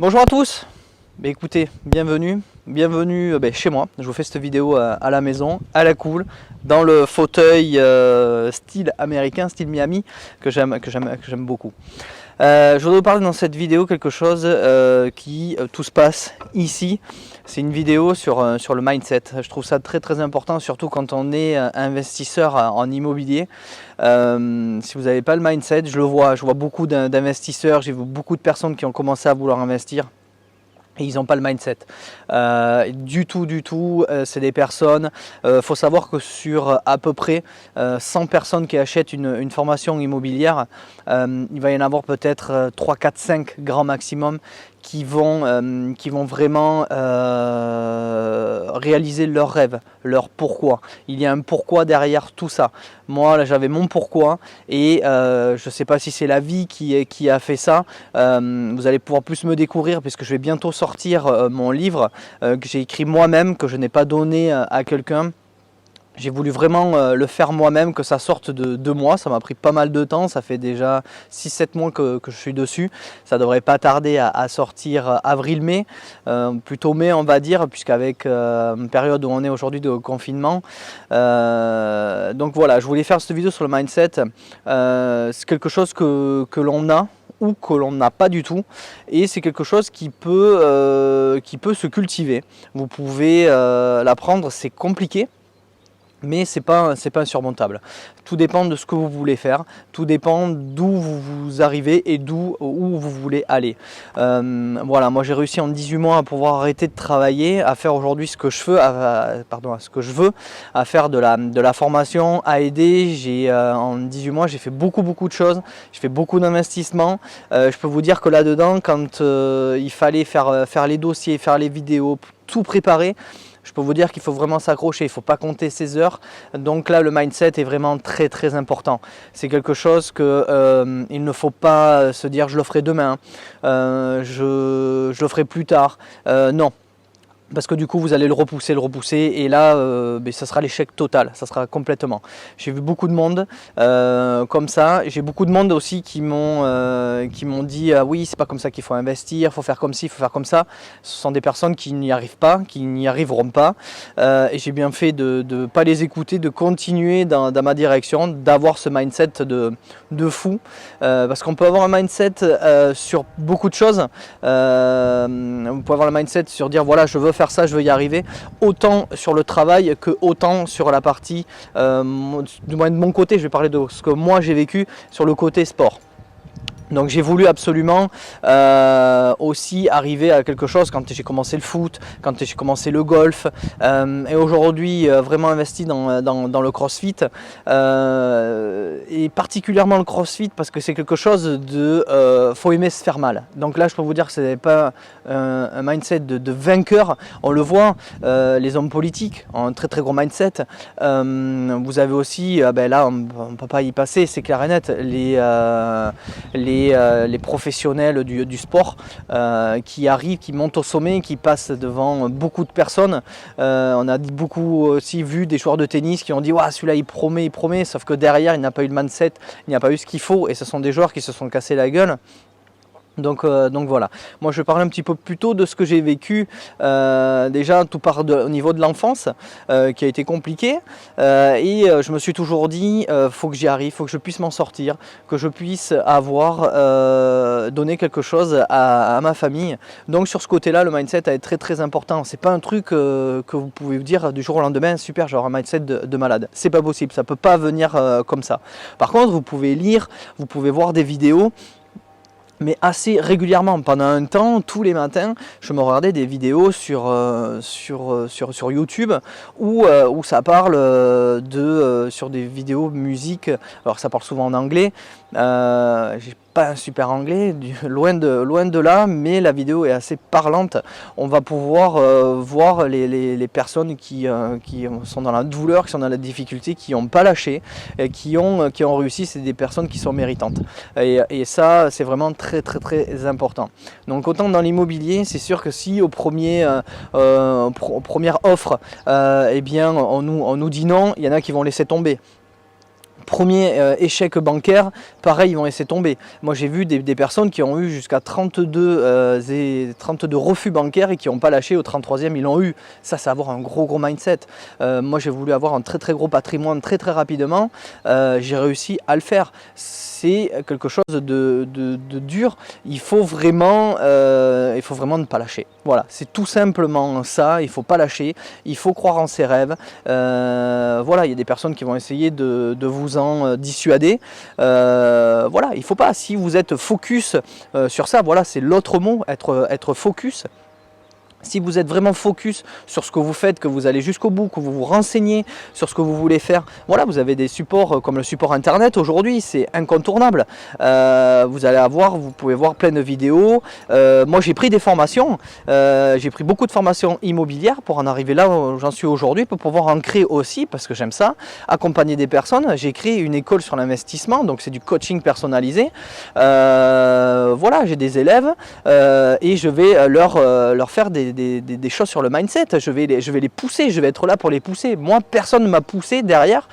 Bonjour à tous, écoutez, bienvenue chez moi. Je vous fais cette vidéo à la maison, à la cool, dans le fauteuil style américain, style Miami, que j'aime beaucoup. Je voudrais vous parler dans cette vidéo quelque chose qui tout se passe ici. C'est une vidéo sur le mindset. Je trouve ça très important, surtout quand on est investisseur en immobilier. Si vous n'avez pas le mindset, je vois beaucoup d'investisseurs, j'ai vu beaucoup de personnes qui ont commencé à vouloir investir. Et ils n'ont pas le mindset du tout, c'est des personnes, faut savoir que sur à peu près 100 personnes qui achètent une formation immobilière, il va y en avoir peut-être 3, 4, 5 grands maximum qui vont vraiment réaliser leur rêve, leur pourquoi. Il y a un pourquoi derrière tout ça. Moi là j'avais mon pourquoi et je ne sais pas si c'est la vie qui a fait ça. Vous allez pouvoir plus me découvrir puisque je vais bientôt sortir mon livre que j'ai écrit moi-même, que je n'ai pas donné à quelqu'un. J'ai voulu vraiment le faire moi-même, que ça sorte de moi. Ça m'a pris pas mal de temps, ça fait déjà 6-7 mois que je suis dessus. Ça devrait pas tarder à sortir avril-mai, plutôt mai on va dire, puisqu'avec une période où on est aujourd'hui de confinement. Donc voilà, je voulais faire cette vidéo sur le mindset. C'est quelque chose que l'on a ou que l'on n'a pas du tout, et c'est quelque chose qui peut se cultiver. Vous pouvez l'apprendre, c'est compliqué, mais c'est pas insurmontable. Tout dépend de ce que vous voulez faire, tout dépend d'où vous arrivez et où vous voulez aller. Voilà, moi j'ai réussi en 18 mois à pouvoir arrêter de travailler, à faire aujourd'hui ce que je veux, à faire de la formation, à aider. En 18 mois j'ai fait beaucoup de choses, j'ai fait beaucoup d'investissements. Je peux vous dire que là-dedans, quand il fallait faire les dossiers, faire les vidéos, tout préparer, je peux vous dire qu'il faut vraiment s'accrocher, il ne faut pas compter ses heures. Donc là, le mindset est vraiment très important. C'est quelque chose que il ne faut pas se dire je le ferai demain, je le ferai plus tard. Non. Parce que du coup vous allez le repousser et là ça sera l'échec total, ça sera complètement. J'ai vu beaucoup de monde comme ça, j'ai beaucoup de monde aussi qui m'ont dit oui c'est pas comme ça qu'il faut investir, faut faire comme ci, faut faire comme ça. Ce sont des personnes qui n'y arrivent pas, qui n'y arriveront pas, et j'ai bien fait de ne pas les écouter, de continuer dans ma direction, d'avoir ce mindset de fou, parce qu'on peut avoir un mindset sur beaucoup de choses. Vous pouvez avoir le mindset sur dire voilà je veux faire ça, je veux y arriver, autant sur le travail que autant sur la partie, du moins de mon côté, je vais parler de ce que moi j'ai vécu sur le côté sport. Donc j'ai voulu absolument aussi arriver à quelque chose quand j'ai commencé le foot, quand j'ai commencé le golf, et aujourd'hui vraiment investi dans le crossfit, et particulièrement le crossfit parce que c'est quelque chose de faut aimer se faire mal. Donc là je peux vous dire que ce n'est pas un mindset de vainqueur. On le voit, les hommes politiques ont un très gros mindset. Vous avez aussi, là on ne peut pas y passer, c'est clair et net, les professionnels du sport qui arrivent, qui montent au sommet, qui passent devant beaucoup de personnes. On a beaucoup aussi vu des joueurs de tennis qui ont dit ouais, celui-là il promet, sauf que derrière il n'a pas eu le mindset, il n'y a pas eu ce qu'il faut, et ce sont des joueurs qui se sont cassés la gueule. Donc voilà, moi je vais parler un petit peu plus tôt de ce que j'ai vécu. Déjà tout part au niveau de l'enfance qui a été compliqué, et je me suis toujours dit faut que j'y arrive, faut que je puisse m'en sortir, que je puisse avoir donné quelque chose à ma famille. Donc sur ce côté là le mindset a été très important. C'est pas un truc que vous pouvez vous dire du jour au lendemain super genre un mindset de malade, c'est pas possible, ça peut pas venir comme ça. Par contre vous pouvez lire, vous pouvez voir des vidéos, mais assez régulièrement. Pendant un temps, tous les matins, je me regardais des vidéos sur YouTube où ça parle sur des vidéos musique. Alors ça parle souvent en anglais. J'ai pas un super anglais, loin de là, mais la vidéo est assez parlante. On va pouvoir voir les personnes qui sont dans la douleur, qui sont dans la difficulté, qui n'ont pas lâché, et qui ont réussi. C'est des personnes qui sont méritantes. Et ça, c'est vraiment très important. Donc autant dans l'immobilier, c'est sûr que si aux premières offres, eh bien on nous dit non, il y en a qui vont laisser tomber. Premier échec bancaire, pareil, ils vont laisser tomber. Moi j'ai vu des personnes qui ont eu jusqu'à 32 refus bancaires et qui n'ont pas lâché, au 33e ils l'ont eu. Ça c'est avoir un gros mindset. Moi j'ai voulu avoir un très gros patrimoine très rapidement, j'ai réussi à le faire. C'est quelque chose de dur, il faut vraiment ne pas lâcher. Voilà, c'est tout simplement ça, il ne faut pas lâcher, il faut croire en ses rêves. Voilà, il y a des personnes qui vont essayer de vous en dissuader. Voilà, il ne faut pas, si vous êtes focus sur ça, voilà, c'est l'autre mot, être focus. Si vous êtes vraiment focus sur ce que vous faites, que vous allez jusqu'au bout, que vous vous renseignez sur ce que vous voulez faire, voilà, vous avez des supports comme le support internet aujourd'hui, c'est incontournable. Vous pouvez voir plein de vidéos. Moi j'ai pris des formations, j'ai pris beaucoup de formations immobilières pour en arriver là où j'en suis aujourd'hui, pour pouvoir en créer aussi, parce que j'aime ça, accompagner des personnes. J'ai créé une école sur l'investissement, donc c'est du coaching personnalisé. Voilà, j'ai des élèves et je vais leur faire des choses sur le mindset, je vais les pousser, je vais être là pour les pousser. Moi, personne ne m'a poussé derrière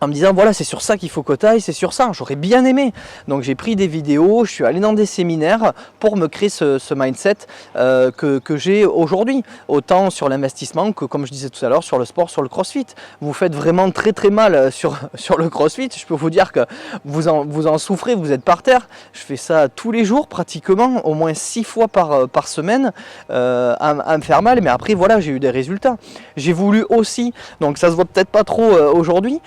en me disant voilà, c'est sur ça qu'il faut que tu ailles, c'est sur ça. J'aurais bien aimé. Donc j'ai pris des vidéos, je suis allé dans des séminaires pour me créer ce mindset que j'ai aujourd'hui. Autant sur l'investissement que, comme je disais tout à l'heure, sur le sport, sur le crossfit. Vous faites vraiment très mal sur le crossfit. Je peux vous dire que vous en souffrez, vous êtes par terre. Je fais ça tous les jours pratiquement, au moins 6 fois par semaine à me faire mal. Mais après voilà, j'ai eu des résultats. J'ai voulu aussi, donc ça se voit peut-être pas trop aujourd'hui,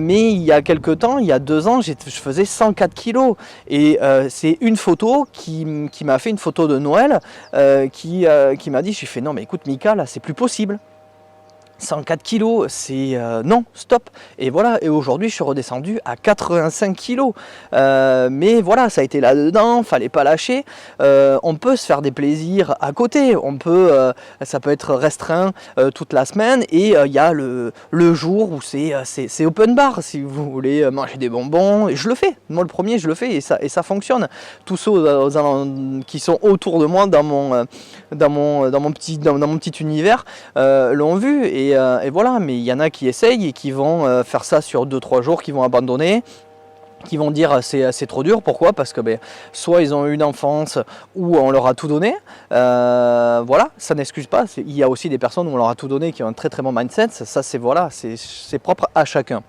mais il y a quelques temps, il y a 2 ans, je faisais 104 kilos et c'est une photo qui m'a fait, une photo de Noël, qui m'a dit, j'ai fait non mais écoute Mika, là c'est plus possible. 104 kilos, c'est non, stop. Et voilà, et aujourd'hui je suis redescendu à 85 kilos. Mais voilà, ça a été là-dedans, fallait pas lâcher. On peut se faire des plaisirs à côté, ça peut être restreint toute la semaine, et il y a le jour où c'est open bar, si vous voulez manger des bonbons, et je le fais, moi le premier je le fais, et ça fonctionne. Tous ceux qui sont autour de moi dans mon petit univers l'ont vu, et voilà, mais il y en a qui essayent et qui vont faire ça sur 2-3 jours, qui vont abandonner, qui vont dire c'est trop dur. Pourquoi? Parce que soit ils ont eu une enfance où on leur a tout donné, voilà, ça n'excuse pas. Il y a aussi des personnes où on leur a tout donné qui ont un très bon mindset, ça c'est voilà, c'est propre à chacun.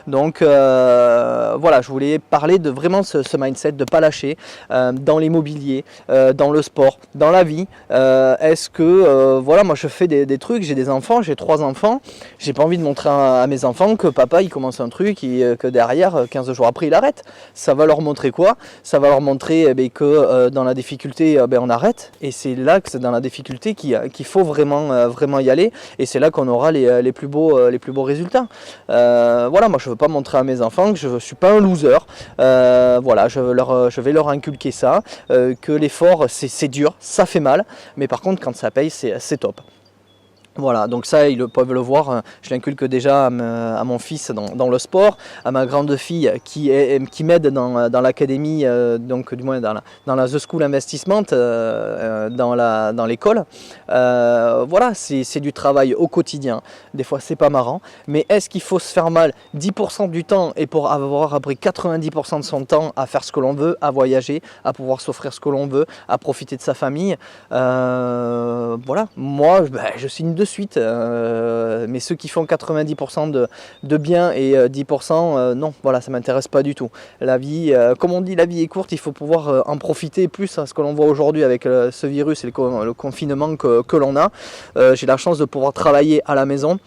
Donc voilà, je voulais parler de vraiment ce mindset, de ne pas lâcher dans l'immobilier, dans le sport, dans la vie. Est-ce que voilà, moi je fais des trucs, j'ai des enfants, j'ai 3 enfants, j'ai pas envie de montrer à mes enfants que papa il commence un truc et que derrière 15 jours après il arrête. Ça va leur montrer quoi? Ça va leur montrer que dans la difficulté on arrête, et c'est là que c'est dans la difficulté qu'il faut vraiment y aller, et c'est là qu'on aura les plus beaux résultats. Voilà, moi je veux pas montrer à mes enfants que je suis pas un loser. Voilà, je vais leur inculquer ça, que l'effort c'est dur, ça fait mal, mais par contre quand ça paye c'est top. Voilà, donc ça ils peuvent le voir, je l'inculque déjà à mon fils dans le sport, à ma grande fille qui m'aide dans l'académie, donc du moins dans la The School Investment, dans l'école. Voilà, c'est du travail au quotidien, des fois c'est pas marrant, mais est-ce qu'il faut se faire mal 10% du temps et pour avoir après 90% de son temps à faire ce que l'on veut, à voyager, à pouvoir s'offrir ce que l'on veut, à profiter de sa famille? Voilà, moi je signe de suite, mais ceux qui font 90% de bien et 10%, non, voilà, ça m'intéresse pas du tout. La vie, comme on dit, la vie est courte, il faut pouvoir en profiter plus, à ce que l'on voit aujourd'hui avec ce virus et le confinement que l'on a. J'ai la chance de pouvoir travailler à la maison,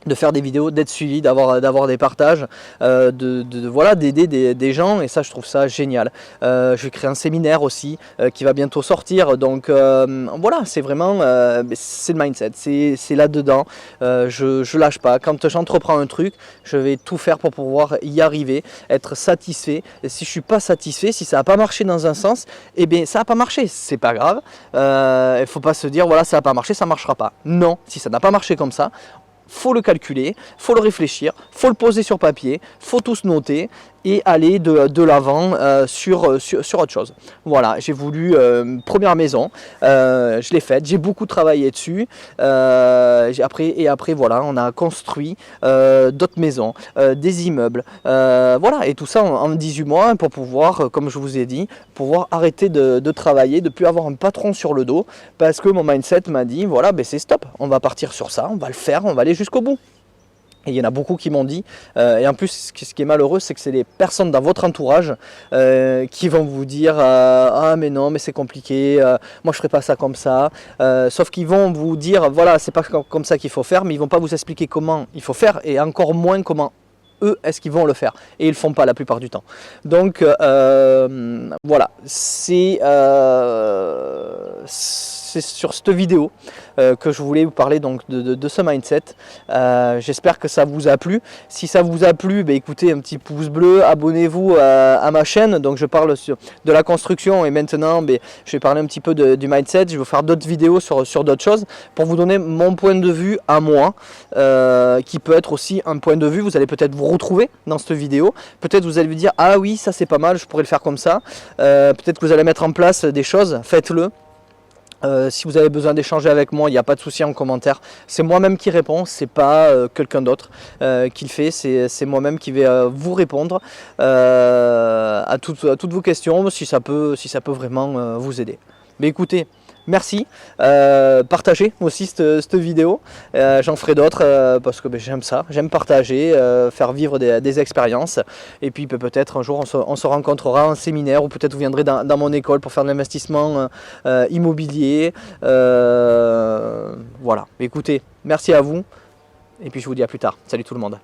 de faire des vidéos, d'être suivi, d'avoir des partages, voilà, d'aider des gens, et ça je trouve ça génial. Je vais créer un séminaire aussi qui va bientôt sortir, donc voilà, c'est vraiment c'est le mindset, c'est là-dedans. Je lâche pas. Quand j'entreprends un truc, je vais tout faire pour pouvoir y arriver, être satisfait. Et si je suis pas satisfait, si ça n'a pas marché dans un sens, eh bien ça n'a pas marché, c'est pas grave. Il faut pas se dire voilà, ça n'a pas marché, ça marchera pas. Non, si ça n'a pas marché comme ça, faut le calculer, faut le réfléchir, faut le poser sur papier, faut tout se noter, et aller de l'avant sur autre chose. Voilà, j'ai voulu première maison, je l'ai faite, j'ai beaucoup travaillé dessus. Après voilà, on a construit d'autres maisons, des immeubles, voilà, et tout ça en 18 mois pour pouvoir, comme je vous ai dit, pouvoir arrêter de travailler, de plus avoir un patron sur le dos, parce que mon mindset m'a dit voilà, ben c'est stop, on va partir sur ça, on va le faire, on va aller jusqu'au bout. Et il y en a beaucoup qui m'ont dit, et en plus ce qui est malheureux, c'est que c'est les personnes dans votre entourage qui vont vous dire ah mais non, mais c'est compliqué, moi je ferai pas ça comme ça, sauf qu'ils vont vous dire voilà, c'est pas comme ça qu'il faut faire, mais ils vont pas vous expliquer comment il faut faire, et encore moins comment eux est-ce qu'ils vont le faire, et ils le font pas la plupart du temps. Donc voilà, c'est sur cette vidéo que je voulais vous parler donc de ce mindset. J'espère que ça vous a plu. Si ça vous a plu, bah, écoutez, un petit pouce bleu, abonnez-vous à ma chaîne. Donc je parle de la construction, et maintenant bah, je vais parler un petit peu du mindset. Je vais vous faire d'autres vidéos sur d'autres choses pour vous donner mon point de vue à moi, qui peut être aussi un point de vue. Vous allez peut-être vous retrouver dans cette vidéo. Peut-être vous allez vous dire ah oui, ça c'est pas mal, je pourrais le faire comme ça. Peut-être que vous allez mettre en place des choses, faites-le. Si vous avez besoin d'échanger avec moi, il n'y a pas de souci en commentaire. C'est moi-même qui réponds, c'est pas quelqu'un d'autre qui le fait. C'est moi-même qui vais vous répondre à toutes vos questions, si ça peut vraiment vous aider. Mais écoutez, merci. Partagez aussi cette vidéo. J'en ferai d'autres parce que j'aime ça. J'aime partager, faire vivre des expériences. Et puis peut-être un jour on se rencontrera en séminaire, ou peut-être vous viendrez dans mon école pour faire de l'investissement immobilier. Voilà. Écoutez, merci à vous. Et puis je vous dis à plus tard. Salut tout le monde.